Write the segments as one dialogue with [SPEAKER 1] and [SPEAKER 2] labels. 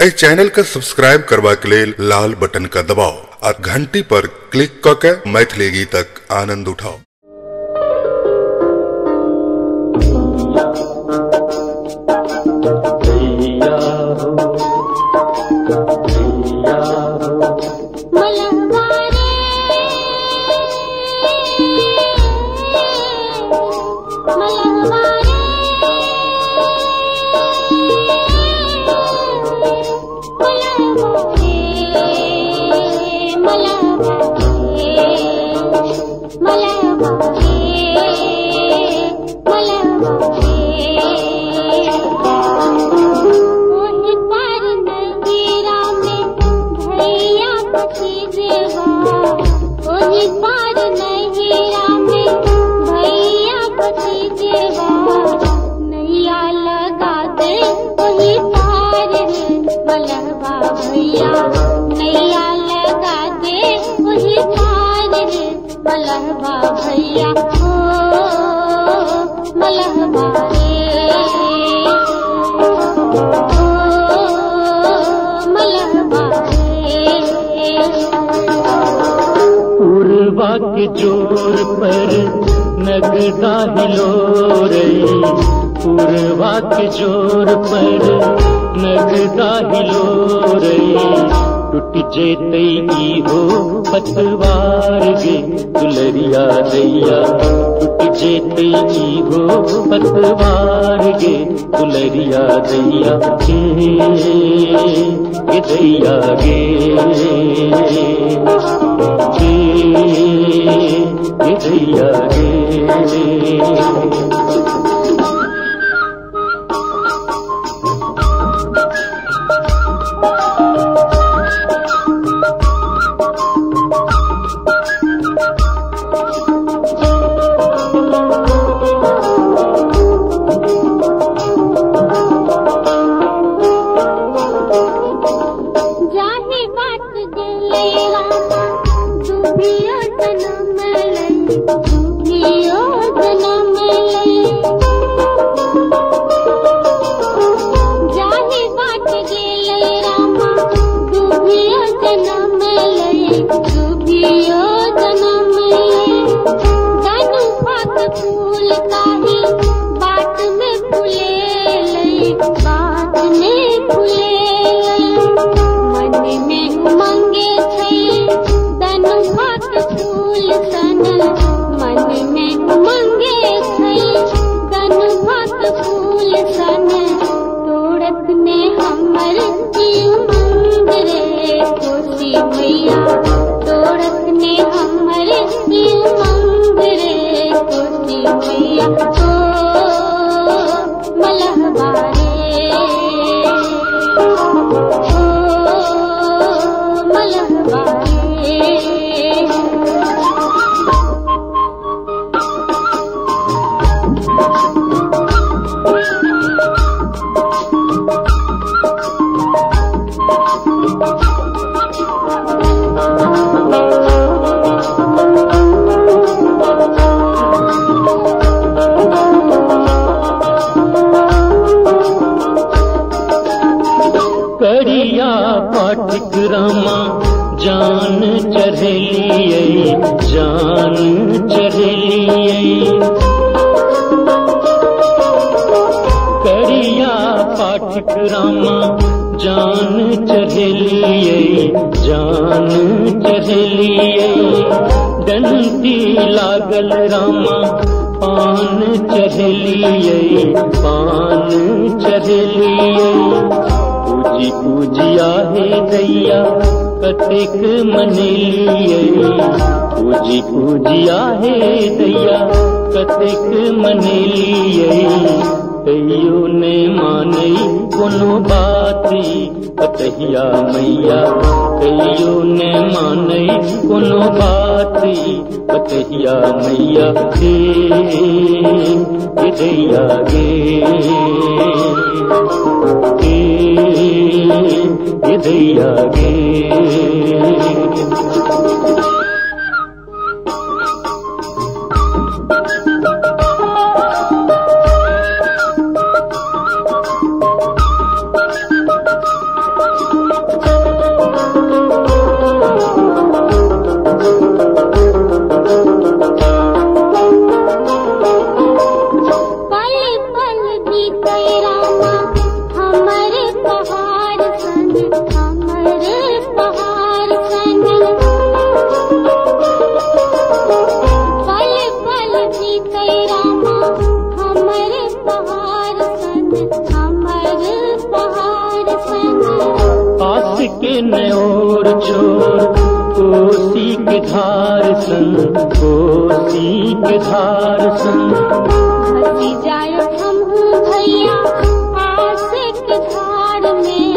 [SPEAKER 1] इस channel का subscribe करवा के लिए लाल बटन का दबाओ और घंटी पर क्लिक करके मैथिली गीतक आनंद उठाओ।
[SPEAKER 2] पूर्वा के जोर पर नगदा हिलो रे, पूर्वा के जोर पर नगदा हिलो रे, टूट जेतई की हो पतवार गे दुलरिया दैया, टूट जेतई की हो पतवार गे दुलरिया दैया गे दैया गे दैया गे। करिया पाठक रामा जान चढ़लिए, जान चढ़लिए, करिया पाठक रामा जान चढ़लिए, जान चढ़लिए, डंडी लागल रामा पान चढ़लिए, पान चढ़लिए, पूजी पूजिया हे दैया कतेक मनलिए, पूजी पूजिया हे दैया कतेक मनलिए, तैयो ने माने कोनो बाती कतहिया मैया, तैयो ने माने कोनो बाती कतहिया मैया गे दैया गे दैया गे। के नयोर छोर कोसी के धार सन, कोसी के धार सन।
[SPEAKER 3] हंसी जाए हम भैया आसे के धार में,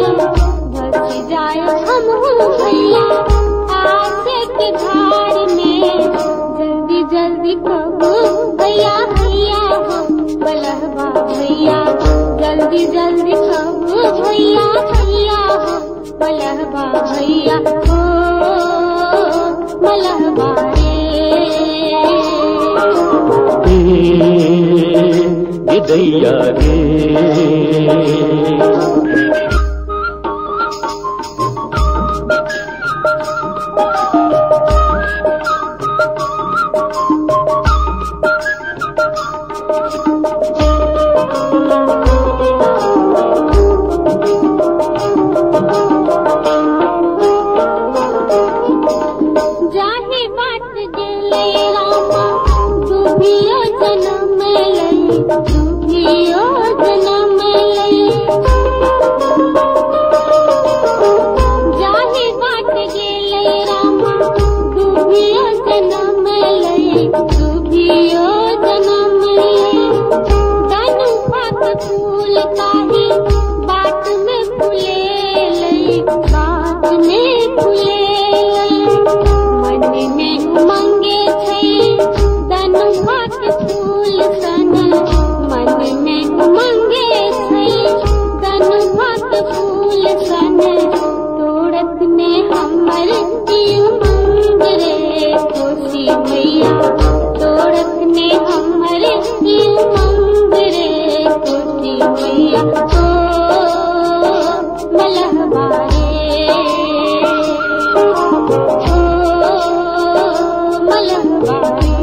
[SPEAKER 3] हंसी जाए हम भैया आसे के धार में। जल्दी जल्दी कहो भैया भैया हो बलहबा भैया, जल्दी जल्दी कहो भैया भैया हो बलहबा भैया हो बलहबा
[SPEAKER 2] रे दैया रे।
[SPEAKER 3] जाहे बात गेले रामा दुभियो जन्म लई, दुभियो जन्म लई। जाहे बात गेले रामा दुभियो जन्म लई, दुभियो जन्म लई। तनु पात फूल काही बात में फूले लई, बात में फूले लई। मन में उमंगे छै तनु पात फूल सन, मन में उमंगे छै तनु पात फूल सन। तोड़त ने हमर उमंग रे कोसी भैया, तोड़त ने हमर उमंग रे कोसी भैया ओ मलहबा रे ओ मलहबा रे।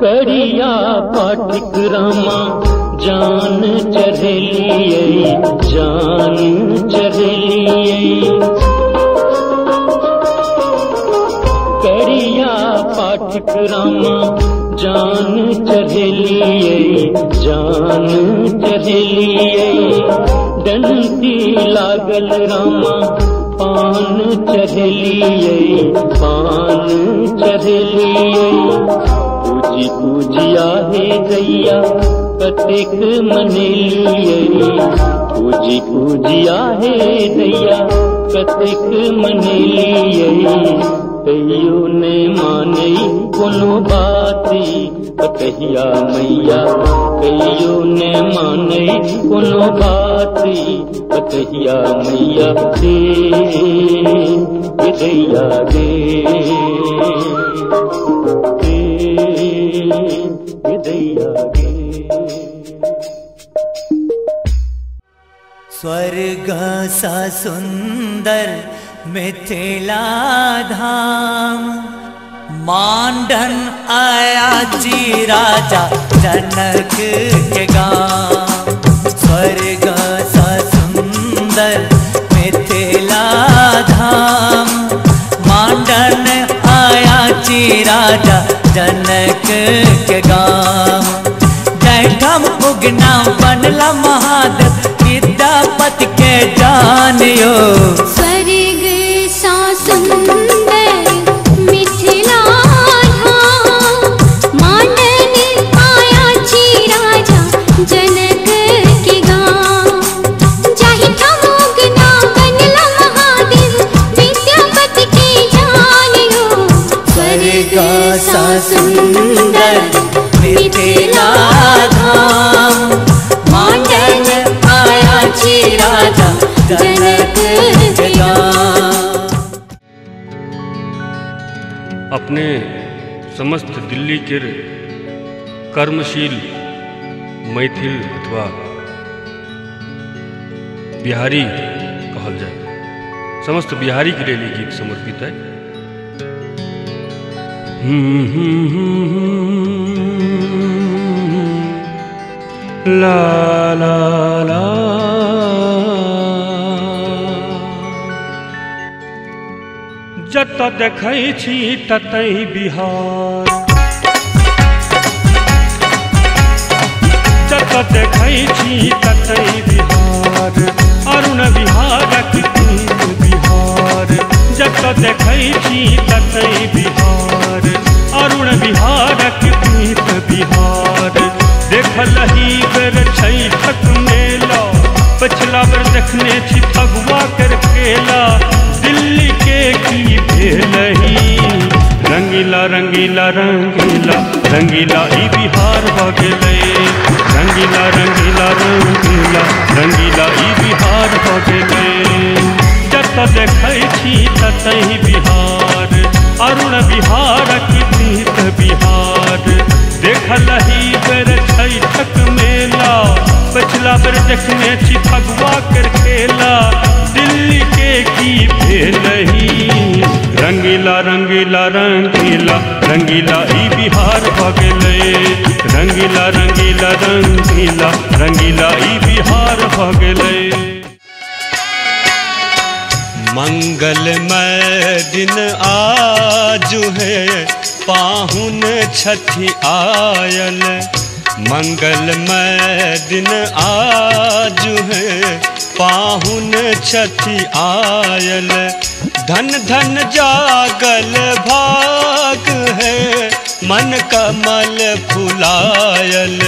[SPEAKER 2] करिया पाठिक रामा जान चढ़लिए, जान चढ़लिए। करिया पाठिक रामा जान चढ़लिए, जान चढ़लिए। डंटी लागल रामा पान चढ़लिए, पान चढ़लिए। पूजी पूजिया हे दैया कतेक मनेलिए, पूजी पूजिया हे दैया कतेक मनेलिए। कहियो ने माने कोनो बाती कहिया मैया, कहियो ने माने कोनो बाती कहिया मैया रे दैया रे दैया रे।
[SPEAKER 4] स्वर्ग सा सुंदर मिथिला धाम, मांडन आया जी राजा जनक के गाँव। स्वर्ग सा सुंदर मिथिला धाम, मांडन आया जी राजा जनक के गाँव। जयठम उगना बनला महादेव विद्यापति के जानियो।
[SPEAKER 3] स्वर्ग सा सुंदर मिथिला धाम, मांडन आया जी राजा जनक के गाँव। जाहि ठम उगना बनला महादेव विद्यापति के जानियो। स्वर्ग सा सुंदर मिथिला धाम, मांडन आया जी राजा जनक के गाँव।
[SPEAKER 5] अपने समस्त दिल्ली के कर्मशील मैथिल अथवा बिहारी कहल जाए, समस्त बिहारी के लिए गीत समर्पित है। ला ला ला जत देखै छी ततै बिहार, जत देखै छी ततै बिहार, अरुण बिहारक गीत बिहार, जत देखै छी ततै बिहार, अरुण बिहारक गीत बिहार। देखलही बेर छैठक मेला, पछिला बेर देखने छी फगुआ कर केला, दिल्ली के की भेलही। रंगीला रंगीला रंगीला रंगीला ई बिहार भ गेलै, रंगीला रंगीला रंगीला रंगीला ई बिहार भ गेलै। जत देखै छी ततहि बिहार, अरुण बिहारक गीत बिहार। देखलही बेर छैठक मेला, पछिला बेर देखने छी फगुआ कर खेला, दिल्ली के की भेलही। रंगीला रंगीला रंगीला रंगीला ई बिहार भ गेलै, रंगीला रंगीला रंगीला रंगीला ई बिहार भ गेलै।
[SPEAKER 6] मंगलमय दिन आजु है, पाहुन छठी आयल, मंगलमय दिन आजु है, पाहुन छठी आयल। धन धन जागल भाग है, मन कमल फुलायल,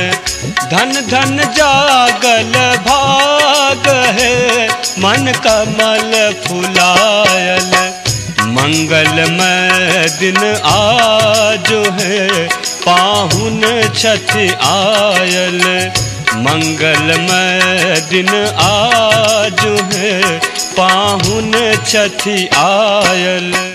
[SPEAKER 6] धन धन जागल भाग है, मन कमल फुलायल। मंगलमय दिन आज है, पाहुन छठी आयल, मंगलमय दिन आज है, पाहुन छठी आयल।